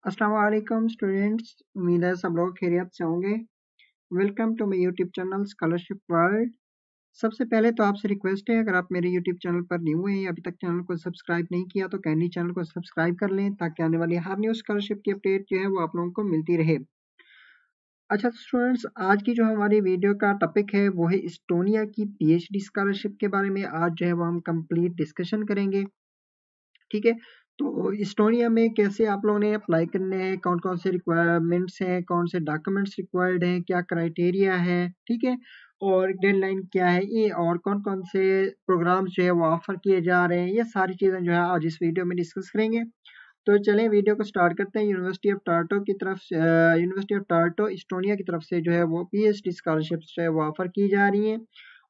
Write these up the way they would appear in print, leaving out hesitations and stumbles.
अस्सलाम वालेकुम स्टूडेंट्स, उम्मीद है सब लोग खैरियत से होंगे। Welcome to my YouTube channel Scholarship World. सबसे पहले तो आपसे रिक्वेस्ट है, अगर आप मेरे यूट्यूब चैनल पर न्यू हैं, अभी तक चैनल को सब्सक्राइब नहीं किया तो काइंडली चैनल को सब्सक्राइब कर लें ताकि आने वाली हर न्यू स्कॉलरशिप की अपडेट जो है वो आप लोगों को मिलती रहे। अच्छा स्टूडेंट्स, आज की जो हमारी वीडियो का टॉपिक है वो है इस्टोनिया की पीएचडी स्कॉलरशिप के बारे में। आज जो है वो हम कंप्लीट डिस्कशन करेंगे। ठीक है, तो इस्टोनिया में कैसे आप लोगों ने अप्लाई करने हैं, कौन कौन से रिक्वायरमेंट्स हैं, कौन से डॉक्यूमेंट्स रिक्वायर्ड हैं, क्या क्राइटेरिया है, ठीक है, और डेडलाइन क्या है ये, और कौन कौन से प्रोग्राम्स जो है वो ऑफर किए जा रहे हैं, ये सारी चीज़ें जो है आज इस वीडियो में डिस्कस करेंगे। तो चलें वीडियो को स्टार्ट करते हैं। यूनिवर्सिटी ऑफ टार्टो की तरफ से यूनिवर्सिटी ऑफ टार्टो इस्टोनिया की तरफ से जो है वो पीएचडी स्कॉलरशिप्स जो है वो ऑफर की जा रही हैं।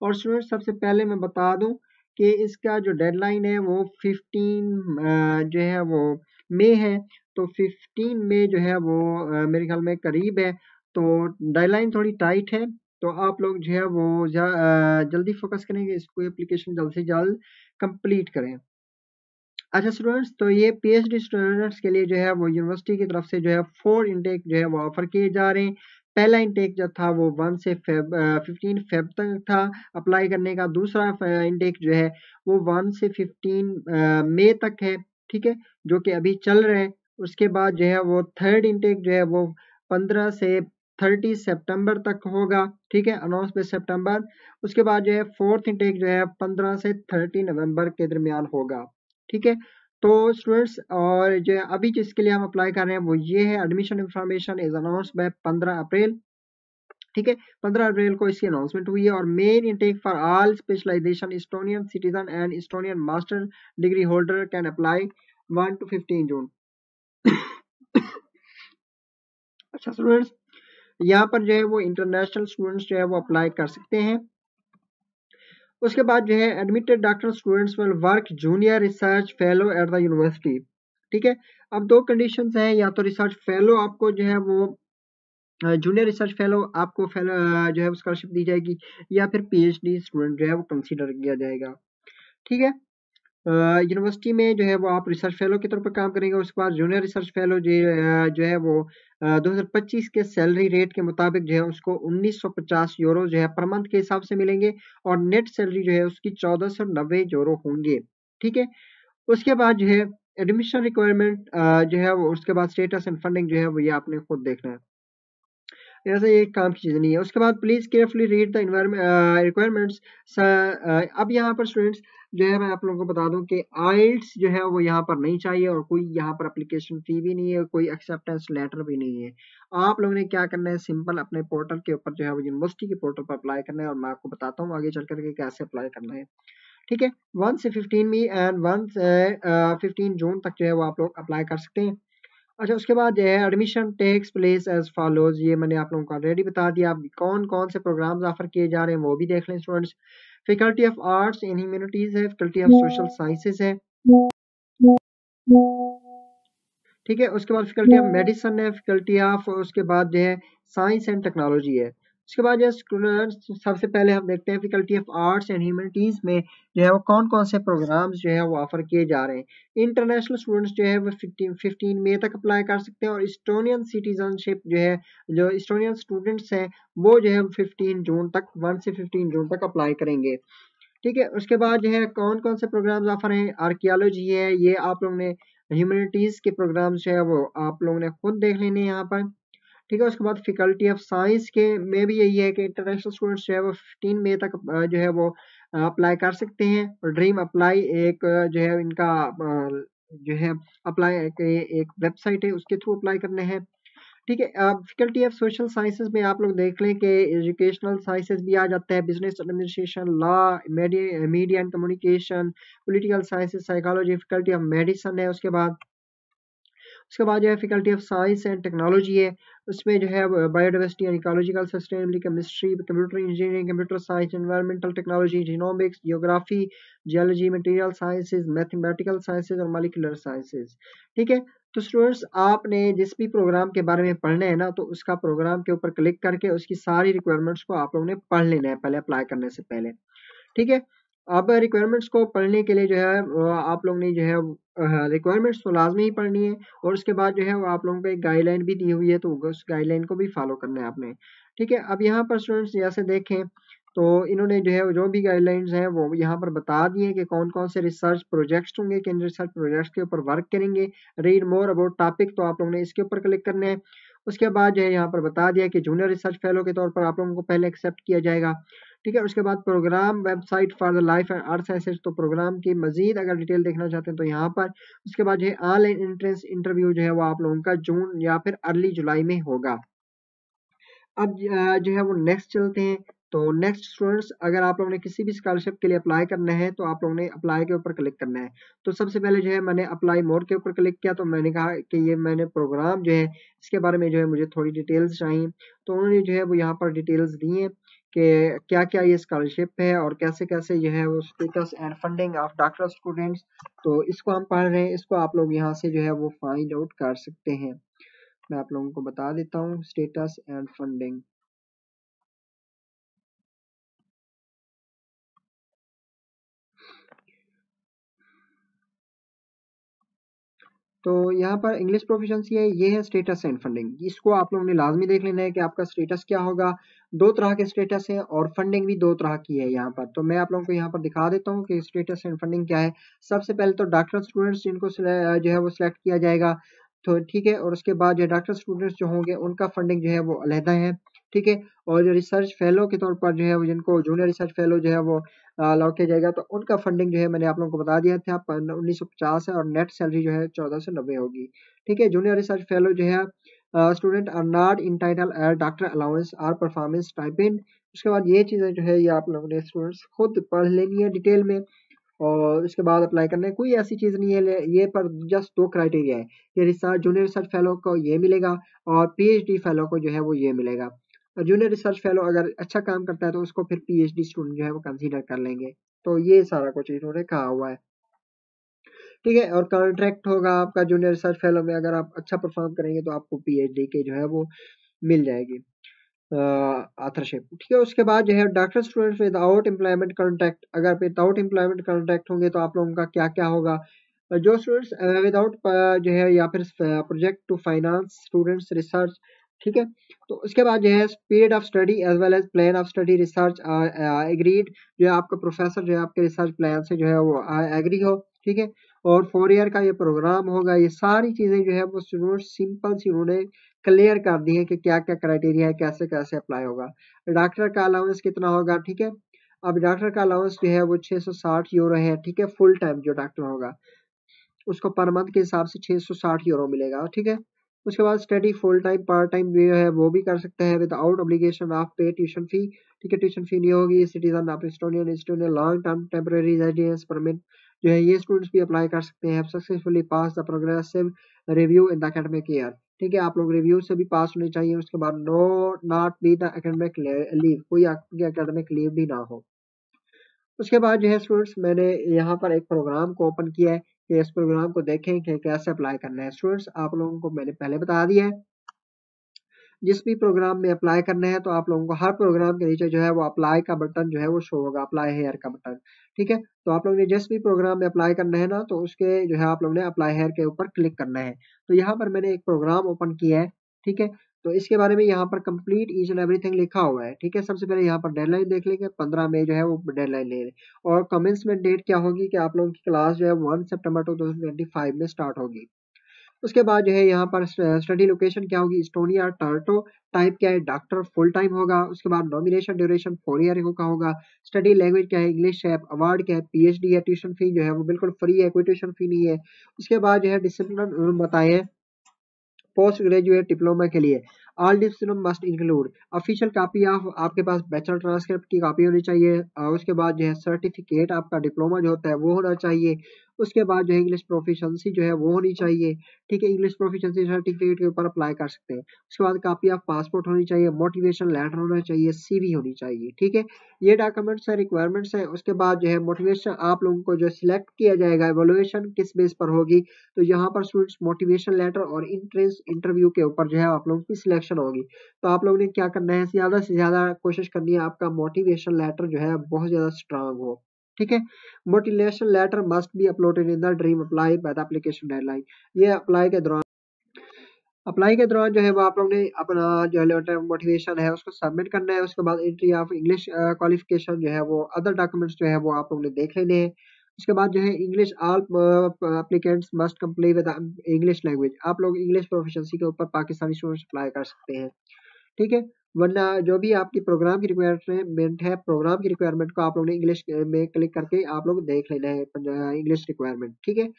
और स्टूडेंट सबसे पहले मैं बता दूं कि इसका जो डेडलाइन है वो 15 जो है वो मई है। तो 15 मई जो है वो मेरे ख्याल में करीब है, तो डेडलाइन थोड़ी टाइट है। तो आप लोग जो है वो जल्दी फोकस करेंगे, इसको एप्लीकेशन जल्द से जल्द कंप्लीट करें। अच्छा स्टूडेंट्स, तो ये पीएचडी स्टूडेंट्स के लिए जो है वो यूनिवर्सिटी की तरफ से जो है 4 इनटेक जो है वो ऑफर किए जा रहे हैं। पहला इनटेक जो था वो 15 फेब तक था अप्लाई करने का। दूसरा इनटेक जो है वो 1 से 15 मई तक है, ठीक है, जो कि अभी चल रहे हैं। उसके बाद जो है वो थर्ड इनटेक जो है वो 15 से 30 सितंबर तक होगा, ठीक है, अनाउंस बाय सितंबर। उसके बाद जो है फोर्थ इनटेक जो है 15 से 30 नवंबर के दरमियान होगा, ठीक है। तो स्टूडेंट्स, और जो अभी जिसके लिए हम अप्लाई कर रहे हैं वो ये है, admission information is announce bye 15 अप्रैल, ठीक है। 15 अप्रैल को इसकी अनाउंसमेंट हुई है। और main intake for all specialisation Estonian citizen and Estonian master degree holder can apply 1 to 15 June. अच्छा स्टूडेंट्स, यहाँ पर जो है वो इंटरनेशनल स्टूडेंट्स जो है वो अप्लाई कर सकते हैं। उसके बाद जो है admitted doctor students will work junior research fellow at the university, ठीक है। अब दो कंडीशंस हैं, या तो रिसर्च फेलो आपको जो है वो जूनियर रिसर्च फेलो आपको फेलो जो है स्कॉलरशिप दी जाएगी, या फिर पीएचडी स्टूडेंट जो है वो कंसीडर किया जाएगा, ठीक है। यूनिवर्सिटी में जो है वो आप रिसर्च फेलो के तौर पर काम करेंगे। उसके बाद जूनियर रिसर्च फेलो जो है वो 2025 के सैलरी रेट के मुताबिक जो है उसको 1950 यूरो जो है पर मंथ के हिसाब से मिलेंगे, और नेट सैलरी जो है उसकी 1490 यूरो होंगे, ठीक है। उसके बाद जो है एडमिशन रिक्वायरमेंट जो है वो, उसके बाद स्टेटस एंड फंडिंग जो है वो ये आपने खुद देखना है, ऐसा ये काम की चीज़ नहीं है। उसके बाद please carefully read the requirements. अब यहाँ पर स्टूडेंट्स जो है मैं आप लोगों को बता दूं कि आइल्स जो है वो यहाँ पर नहीं चाहिए, और कोई यहाँ पर एप्लीकेशन फी भी नहीं है, कोई एक्सेप्टेंस लेटर भी नहीं है। आप लोगों ने क्या करना है, सिंपल अपने पोर्टल के ऊपर जो है वो यूनिवर्सिटी के पोर्टल पर अप्लाई करना है, और मैं आपको बताता हूँ आगे चल करके कैसे अप्लाई करना है, ठीक है। 1 से 15 मई एंड 1 से 15 जून तक जो है वो आप लोग अप्लाई कर सकते हैं। अच्छा, उसके बाद जो है admission takes place as follows, ये मैंने आप लोगों को ऑलरेडी बता दिया। अब कौन कौन से प्रोग्राम्स ऑफर किए जा रहे हैं वो भी देख लें students. Faculty of arts and humanities है, फैकल्टी ऑफ सोशल साइंसेज है, ठीक है। उसके बाद फैकल्टी ऑफ मेडिसिन है, फैकल्टी ऑफ, उसके बाद जो है साइंस एंड टेक्नोलॉजी है। उसके बाद जो स्टूडेंट्स सबसे पहले हम देखते हैं faculty of arts and humanities में जो है वो कौन कौन से प्रोग्राम्स जो है वो ऑफर किए जा रहे हैं। इंटरनेशनल स्टूडेंट्स जो है वो 15 मई तक अप्लाई कर सकते हैं, और इस्टोनियन सिटीजनशिप जो है, जो इस्टोनियन स्टूडेंट्स हैं वो जो है 15 जून तक, 1 से 15 जून तक अप्लाई करेंगे, ठीक है। उसके बाद जो है कौन कौन से प्रोग्राम्स ऑफर हैं, आर्कियोलॉजी है, ये आप लोगों ने ह्यूमैनिटीज के प्रोग्राम्स जो है वो आप लोगों ने खुद देख लेने हैं यहाँ पर, ठीक है। उसके बाद फैकल्टी ऑफ साइंस के में भी यही है कि इंटरनेशनल स्टूडेंट्स जो है वो 15 मई तक जो है वो अप्लाई कर सकते हैं। और ड्रीम अप्लाई एक जो है इनका जो है अप्लाई एक वेबसाइट है, उसके थ्रू अप्लाई करने हैं, ठीक है। अब फैकल्टी ऑफ सोशल साइंसेज में आप लोग देख लें कि एजुकेशनल साइंसेज भी आ जाता है, business administration, law, media and communication, political sciences, psychology. Faculty of medicine है, उसके बाद जो है faculty of science and technology है, उसमें जो है biodiversity and ecological sustainability, chemistry, computer engineering, computer science, environmental technology, genomics, geography, geology, material sciences, mathematical sciences और मॉलिक्यूलर साइंसेज, ठीक है। तो स्टूडेंट्स, आपने जिस भी प्रोग्राम के बारे में पढ़ना है ना, तो उसका प्रोग्राम के ऊपर क्लिक करके उसकी सारी रिक्वायरमेंट्स को आप लोगों ने पढ़ लेना है पहले अप्लाई करने से पहले, ठीक है। अब रिक्वायरमेंट्स को पढ़ने के लिए जो है आप लोग ने जो है रिक्वायरमेंट्स तो लाजमी ही पढ़नी है, और उसके बाद जो है वो आप लोगों को एक गाइडलाइन भी दी हुई है, तो उस गाइडलाइन को भी फॉलो करना है आपने। ठीक है, अब यहाँ पर स्टूडेंट्स जैसे देखें तो इन्होंने जो है जो भी गाइडलाइंस हैं वो यहाँ पर बता दिए कि कौन कौन से रिसर्च प्रोजेक्ट्स होंगे, किन रिसर्च प्रोजेक्ट्स के ऊपर वर्क करेंगे। रीड मोर अबाउट टॉपिक, तो आप लोगों ने इसके ऊपर क्लिक करना है। उसके बाद जो है यहाँ पर बता दिया कि जूनियर रिसर्च फेलो के तौर पर आप लोगों को पहले एक्सेप्ट किया जाएगा। ठीक है, उसके बाद programme website for the life and earth sciences, तो प्रोग्राम की मजीद अगर डिटेल देखना चाहते हैं तो यहाँ पर। उसके बाद जो है ऑनलाइन एंट्रेंस इंटरव्यू जो है वो आप लोगों का जून या फिर अर्ली जुलाई में होगा। अब जो है वो नेक्स्ट चलते हैं। तो नेक्स्ट स्टूडेंट्स, अगर आप लोगों ने किसी भी स्कॉलरशिप के लिए अप्लाई करना है तो आप लोगों ने अप्लाई के ऊपर क्लिक करना है। तो सबसे पहले जो है मैंने अप्लाई मोर के ऊपर क्लिक किया, तो मैंने कहा कि ये मैंने प्रोग्राम जो है इसके बारे में जो है मुझे थोड़ी डिटेल्स चाहिए। तो उन्होंने जो है वो यहाँ पर डिटेल्स दी हैं कि क्या क्या ये स्कॉलरशिप है और कैसे कैसे जो है वो status and funding of doctor students. तो इसको हम पढ़ रहे हैं, इसको आप लोग यहाँ से जो है वो फाइंड आउट कर सकते हैं। मैं आप लोगों को बता देता हूँ स्टेटस एंड फंडिंग। तो यहाँ पर इंग्लिश प्रोफिशिएंसी है, ये है स्टेटस एंड फंडिंग। इसको आप लोगों ने लाजमी देख लेना है कि आपका स्टेटस क्या होगा। दो तरह के स्टेटस है और फंडिंग भी दो तरह की है यहाँ पर। तो मैं आप लोगों को यहाँ पर दिखा देता हूँ कि स्टेटस एंड फंडिंग क्या है। सबसे पहले तो डॉक्टर स्टूडेंट्स जिनको जो है वो सिलेक्ट किया जाएगा, तो ठीक है। और उसके बाद जो डॉक्टर स्टूडेंट्स जो होंगे उनका फंडिंग जो है वो अलहदा है, ठीक है। और जो रिसर्च फेलो के तौर पर जो है वो जिनको जूनियर रिसर्च फेलो जो है वो अलाउ किया जाएगा, तो उनका फंडिंग जो है मैंने आप लोगों को बता दिया था 1950 है, और नेट सैलरी जो है 14 से 90 होगी। ठीक है, जूनियर रिसर्च फेलो जो है student are not entitled doctor allowance और परफॉर्मेंस स्टाइपेंड। उसके बाद ये चीज़ें जो है ये आप लोगों ने स्टूडेंट्स खुद पढ़ लेनी है डिटेल में, और उसके बाद अप्लाई करना है। कोई ऐसी चीज़ नहीं है ये, पर जस्ट दो क्राइटेरिया है कि रिसर्च जूनियर रिसर्च फेलो को ये मिलेगा और पीएचडी फेलो को जो है वो ये मिलेगा। जूनियर रिसर्च फेलो अगर अच्छा काम करता है तो उसको फिर पीएचडी स्टूडेंट जो है वो कंसीडर कर लेंगे। तो ये सारा कुछ इन्होंने कहा हुआ है, ठीक है। और कॉन्ट्रैक्ट होगा आपका जूनियर रिसर्च फेलो में, अगर आप अच्छा परफॉर्म करेंगे तो आपको पीएचडी के जो है वो मिल जाएगी ऑथरशिप, ठीक है। उसके बाद जो है doctor students without employment contract, अगर विदाउट एम्प्लॉयमेंट कॉन्ट्रैक्ट होंगे तो आप लोगों का क्या क्या होगा। जो स्टूडेंट्स विदाउट जो है या फिर project to finance students research, ठीक है। तो उसके बाद जो है period of study as well as plan of study research agreed, जो है आपका प्रोफेसर जो है आपके रिसर्च प्लान से जो है वो एग्री हो, ठीक है। और 4 ईयर का ये प्रोग्राम होगा। ये सारी चीज़ें जो है वो स्टूडेंट सिंपल सी उन्होंने क्लियर कर दी है कि क्या क्या क्राइटेरिया है, कैसे कैसे अप्लाई होगा। डॉक्टर का अलाउंस कितना होगा, ठीक है। अब डॉक्टर का अलाउंस जो है वो 660 यूरो है, ठीक है। फुल टाइम जो डॉक्टर होगा उसको पर मंथ के हिसाब से 660 यूरो मिलेगा, ठीक है। उसके बाद study full time part time भी है वो भी कर सकते हैं विदाउट ऑब्लिगेशन ऑफ पे ट्यूशन फी, ठीक है। ट्यूशन फी नहीं होगी। Citizen of Estonian Estonian long term temporary residence permit जो है ये स्टूडेंट्स भी अप्लाई कर सकते हैं। Successfully pass the progressive review in the academic year, ठीक है। आप लोग रिव्यू से भी पास होने चाहिए। उसके बाद no not be the academic leave, कोई आपकी एकेडमिक लीव भी ना हो। उसके बाद जो है स्टूडेंट्स मैंने यहाँ पर एक प्रोग्राम को ओपन किया है कि इस प्रोग्राम को देखें कि कैसे अप्लाई करना है। स्टूडेंट्स आप लोगों को मैंने पहले बता दिया है, जिस भी प्रोग्राम में अप्लाई करना है तो आप लोगों को हर प्रोग्राम के नीचे जो है वो अप्लाई का बटन जो है वो शो होगा, अप्लाई हेयर का बटन, ठीक है। तो आप लोगों ने जिस भी प्रोग्राम में अप्लाई करना है ना, तो उसके जो है आप लोगों ने अप्लाई हेयर के ऊपर क्लिक करना है। तो यहाँ पर मैंने एक प्रोग्राम ओपन किया है, ठीक है। तो इसके बारे में यहाँ पर कंप्लीट ईच एंड एवरीथिंग लिखा हुआ है, ठीक है। सबसे पहले यहाँ पर डेडलाइन देख लेंगे, 15 मई जो है वो डेडलाइन ले रहे। और कमेंसमेंट डेट क्या होगी कि आप लोगों की क्लास जो है 1 सितंबर 2025 में स्टार्ट होगी। उसके बाद जो है यहाँ पर स्टडी लोकेशन क्या होगी, इस्टोनिया टार्टो। टाइप क्या है, डॉक्टर फुल टाइम होगा। उसके बाद नॉमिनेशन ड्यूरेशन 4 ईयर का होगा। स्टडी लैंग्वेज क्या है, इंग्लिश है। अवार्ड क्या है, पीएचडी है। ट्यूशन फी जो है वो बिल्कुल फ्री है, कोई ट्यूशन फी नहीं है। उसके बाद जो है डिसिप्लिन बताए पोस्ट ग्रेजुएट डिप्लोमा के लिए all diploma must include official copy of आपके पास बैचलर ट्रांसक्रिप्ट की कॉपी होनी चाहिए। उसके बाद जो है सर्टिफिकेट आपका डिप्लोमा जो होता है वो होना चाहिए। उसके बाद जो है इंग्लिश प्रोफिशिएंसी जो है वो होनी चाहिए, ठीक है। इंग्लिश प्रोफिशिएंसी सर्टिफिकेट के ऊपर अप्लाई कर सकते हैं। उसके बाद कॉपी ऑफ पासपोर्ट होनी चाहिए, मोटिवेशन लेटर होना चाहिए, सीवी होनी चाहिए, ठीक है। ये डॉक्यूमेंट्स है, रिक्वायरमेंट्स है। उसके बाद जो है मोटिवेशन आप लोगों को जो सिलेक्ट किया जाएगा, एवोल्यूशन किस बेस पर होगी, तो यहाँ पर स्टूडेंट्स मोटिवेशन लेटर और इंट्रेंस इंटरव्यू के ऊपर जो है आप लोगों की सिलेक्शन होगी। तो आप लोगों ने क्या करना है, ज़्यादा से ज़्यादा कोशिश करनी है आपका मोटिवेशन लेटर जो है बहुत ज़्यादा स्ट्रांग हो। ठीक है। Motivation letter must be uploaded in the dream apply by the application deadline. ये अप्लाई के दौरान जो है वो आप लोग ने अपना जो लेटर मोटिवेशन है उसको सबमिट करना है। उसके बाद एंट्री ऑफ इंग्लिश क्वालिफिकेशन जो है वो अदर डॉक्यूमेंट्स जो है वो आप लोग ने देख लेने हैं। उसके बाद जो है English all applicants must complete with English language. आप लोग इंग्लिश प्रोफिशिएंसी के ऊपर पाकिस्तानी स्टूडेंट्स अप्लाई कर सकते हैं, ठीक है। वरना जो भी आपकी प्रोग्राम की रिक्वायरमेंट है, प्रोग्राम की रिक्वायरमेंट को आप लोग ने इंग्लिश में क्लिक करके आप लोग देख लेना है इंग्लिश रिक्वायरमेंट, ठीक है।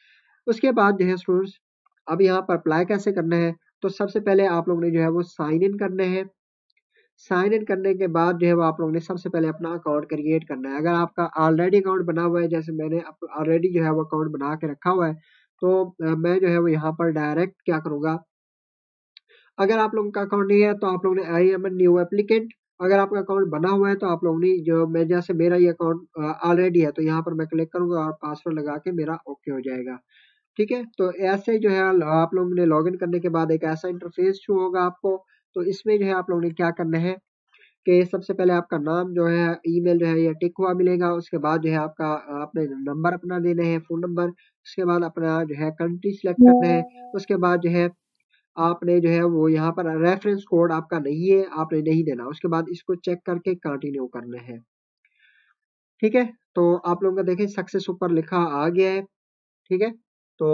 उसके बाद जो है स्टूडेंट्स अब यहाँ पर अप्लाई कैसे करना है, तो सबसे पहले आप लोग ने जो है वो साइन इन करने हैं। साइन इन करने के बाद जो है वो आप लोग ने सबसे पहले अपना अकाउंट क्रिएट करना है। अगर आपका ऑलरेडी अकाउंट बना हुआ है, जैसे मैंने ऑलरेडी जो है वो अकाउंट बना के रखा हुआ है, तो मैं जो है वो यहाँ पर डायरेक्ट क्या करूँगा, अगर आप लोगों का अकाउंट नहीं है तो आप लोगों ने I am an new applicant, अगर आपका अकाउंट बना हुआ है तो आप लोगों ने जो मैं जैसे मेरा ये अकाउंट ऑलरेडी है तो यहाँ पर मैं क्लिक करूंगा और पासवर्ड लगा के मेरा ओके हो जाएगा, ठीक है। तो ऐसे जो है आप लोगों ने लॉगिन करने के बाद एक ऐसा इंटरफेस शो होगा आपको। तो इसमें जो है आप लोगों ने क्या करना है कि सबसे पहले आपका नाम जो है, ईमेल जो है ये टिक हुआ मिलेगा। उसके बाद जो है आपका आपने नंबर अपना देना है, फोन नंबर। उसके बाद अपना जो है कंट्री सिलेक्ट करना है। उसके बाद जो है आपने जो है वो यहाँ पर रेफरेंस कोड आपका नहीं है, आपने नहीं देना। उसके बाद इसको चेक करके कंटिन्यू करना है, ठीक है। तो आप लोगों का देखें सक्सेस ऊपर लिखा आ गया है, ठीक है। तो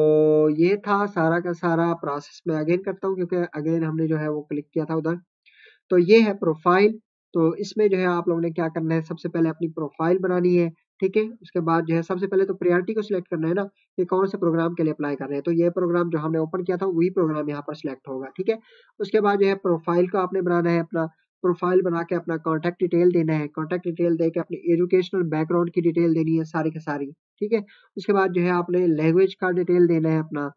ये था सारा का सारा प्रोसेस। मैं अगेन करता हूँ क्योंकि अगेन हमने जो है वो क्लिक किया था उधर। तो ये है प्रोफाइल। तो इसमें जो है आप लोगों ने क्या करना है, सबसे पहले अपनी प्रोफाइल बनानी है, ठीक है। उसके बाद जो है सबसे पहले तो प्रायोरिटी को सिलेक्ट करना है ना, कि कौन से प्रोग्राम के लिए अप्लाई कर रहे हैं। तो ये प्रोग्राम जो हमने ओपन किया था वही प्रोग्राम यहाँ पर सिलेक्ट होगा, ठीक है। उसके बाद जो है प्रोफाइल को आपने बनाना है, अपना प्रोफाइल बना के अपना कॉन्टैक्ट डिटेल देना है। कॉन्टैक्ट डिटेल दे के अपनी एजुकेशनल बैकग्राउंड की डिटेल देनी है सारी की सारी, ठीक है। उसके बाद जो है आपने लैंग्वेज का डिटेल देना है, अपना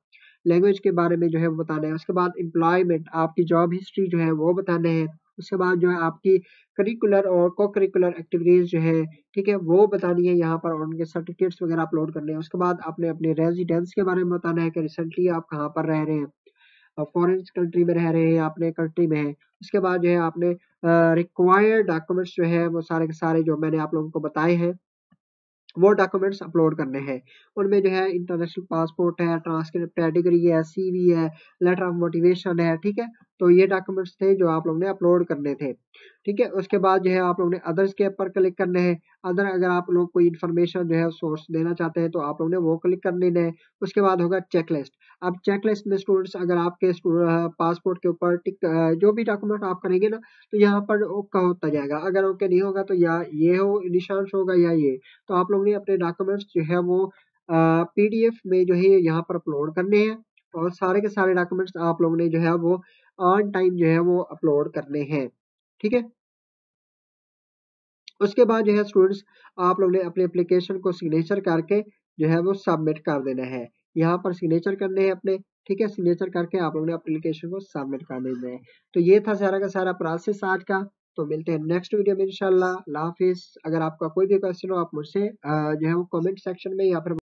लैंग्वेज के बारे में जो है वो बताना है। उसके बाद एम्प्लॉयमेंट आपकी जॉब हिस्ट्री जो है वो बताना है। उसके बाद जो है आपकी करिकुलर और को करिकुलर एक्टिविटीज जो है, ठीक है, वो बतानी है यहाँ पर, और उनके सर्टिफिकेट्स वगैरह अपलोड करने हैं। उसके बाद आपने अपने रेजिडेंस के बारे में बताना है कि रिसेंटली आप कहाँ पर रह रहे हैं, फॉरेन कंट्री में रह रहे हैं या अपने कंट्री में है। उसके बाद जो है आपने रिक्वायर्ड डॉक्यूमेंट्स जो है वो सारे के सारे जो मैंने आप लोगों को बताए हैं वो डॉक्यूमेंट्स अपलोड करने हैं। उनमें जो है इंटरनेशनल पासपोर्ट है, ट्रांसक्रिप्ट है, डिग्री है, सीवी है, लेटर ऑफ मोटिवेशन है, ठीक है। तो ये डॉक्यूमेंट्स थे जो आप लोग ने अपलोड करने थे, ठीक है। उसके बाद जो है आप लोग ने अदर्स के ऊपर क्लिक करने हैं। अदर अगर आप लोग कोई इन्फॉर्मेशन जो है सोर्स देना चाहते हैं तो आप लोग ने वो क्लिक करने हैं। उसके बाद होगा चेकलिस्ट। अब चेकलिस्ट में स्टूडेंट्स अगर आपके पासपोर्ट के ऊपर टिक जो भी डॉक्यूमेंट आप करेंगे ना, तो यहाँ पर ओके होता जाएगा। अगर ओके नहीं होगा तो या ये हो निशान होगा या ये। तो आप लोगों ने अपने डॉक्यूमेंट्स जो है वो पीडीएफ में जो है यहाँ पर अपलोड करने हैं, और सारे के सारे डॉक्यूमेंट्स आप लोगों ने जो है वो ऑन टाइम जो है वो अपलोड करने हैं, ठीक है। उसके बाद जो है स्टूडेंट्स आप लोग ने अपने एप्लीकेशन को सिग्नेचर करके जो है वो सबमिट कर देना है। यहाँ पर सिग्नेचर करने हैं अपने, ठीक है। सिग्नेचर करके आप लोग ने एप्लीकेशन को सबमिट कर देना है। तो ये था सारा का सारा प्रोसेस आज का। तो मिलते हैं नेक्स्ट वीडियो में इंशाल्लाह। अल्लाह हाफिज। अगर आपका कोई भी क्वेश्चन हो आप मुझसे जो है वो कमेंट सेक्शन में या फिर